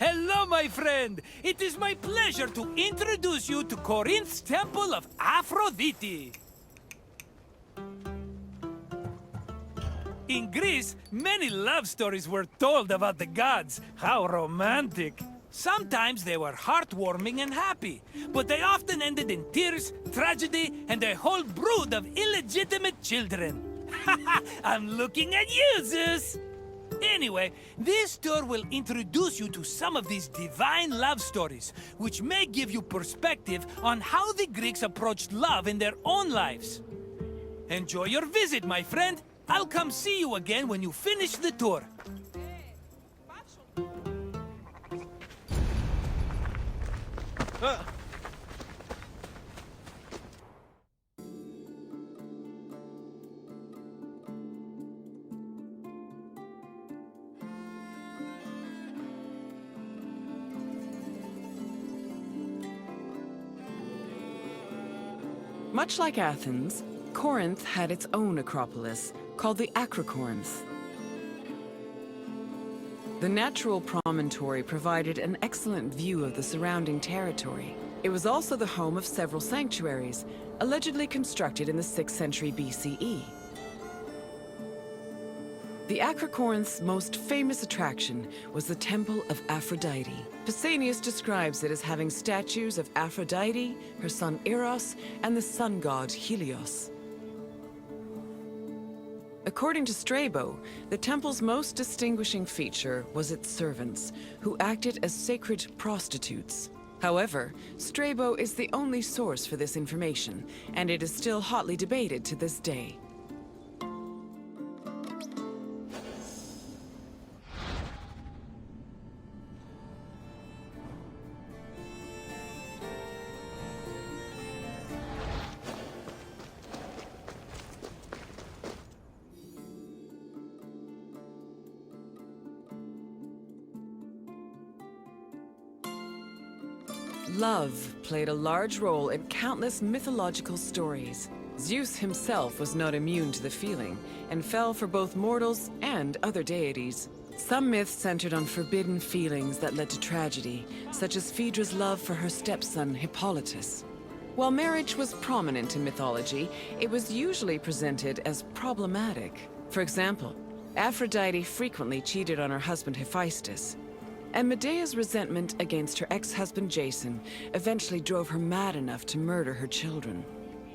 Hello, my friend! It is my pleasure to introduce you to Corinth's Temple of Aphrodite. In Greece, many love stories were told about the gods. How romantic! Sometimes they were heartwarming and happy, but they often ended in tears, tragedy, and a whole brood of illegitimate children. I'm looking at you, Zeus! Anyway, this tour will introduce you to some of these divine love stories, which may give you perspective on how the Greeks approached love in their own lives. Enjoy your visit, my friend. I'll come see you again when you finish the tour. Much like Athens, Corinth had its own acropolis, called the Acrocorinth. The natural promontory provided an excellent view of the surrounding territory. It was also the home of several sanctuaries, allegedly constructed in the 6th century BCE. The Acrocorinth's most famous attraction was the Temple of Aphrodite. Pausanias describes it as having statues of Aphrodite, her son Eros, and the sun god Helios. According to Strabo, the temple's most distinguishing feature was its servants, who acted as sacred prostitutes. However, Strabo is the only source for this information, and it is still hotly debated to this day. Love played a large role in countless mythological stories. Zeus himself was not immune to the feeling, and fell for both mortals and other deities. Some myths centered on forbidden feelings that led to tragedy, such as Phaedra's love for her stepson Hippolytus. While marriage was prominent in mythology, it was usually presented as problematic. For example, Aphrodite frequently cheated on her husband Hephaestus, and Medea's resentment against her ex-husband Jason eventually drove her mad enough to murder her children.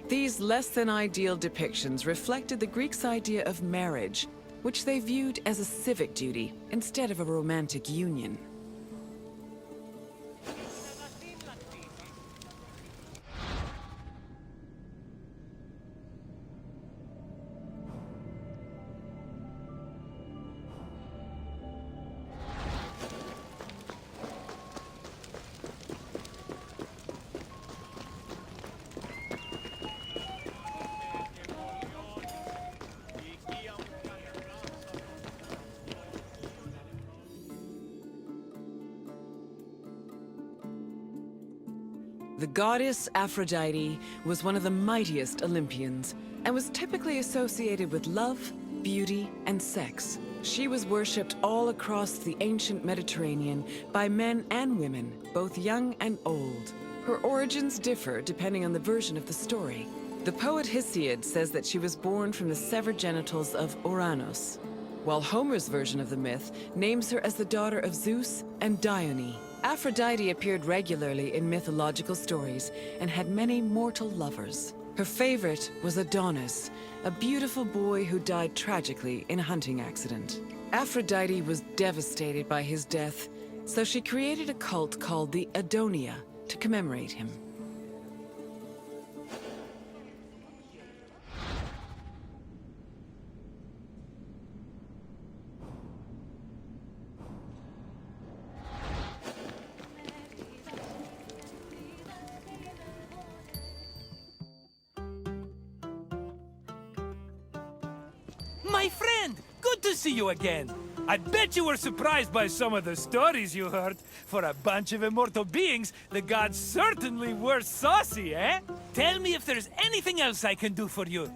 These less-than-ideal depictions reflected the Greeks' idea of marriage, which they viewed as a civic duty instead of a romantic union. The goddess Aphrodite was one of the mightiest Olympians, and was typically associated with love, beauty, and sex. She was worshipped all across the ancient Mediterranean by men and women, both young and old. Her origins differ depending on the version of the story. The poet Hesiod says that she was born from the severed genitals of Ouranos, while Homer's version of the myth names her as the daughter of Zeus and Dione. Aphrodite appeared regularly in mythological stories and had many mortal lovers. Her favorite was Adonis, a beautiful boy who died tragically in a hunting accident. Aphrodite was devastated by his death, so she created a cult called the Adonia to commemorate him. My friend, good to see you again. I bet you were surprised by some of the stories you heard. For a bunch of immortal beings, the gods certainly were saucy, eh? Tell me if there's anything else I can do for you.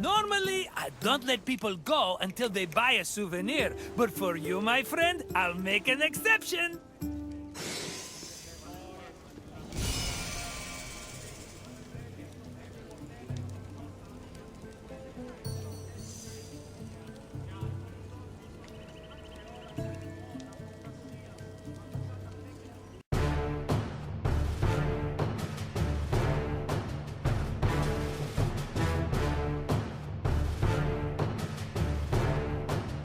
Normally, I don't let people go until they buy a souvenir. But for you, my friend, I'll make an exception.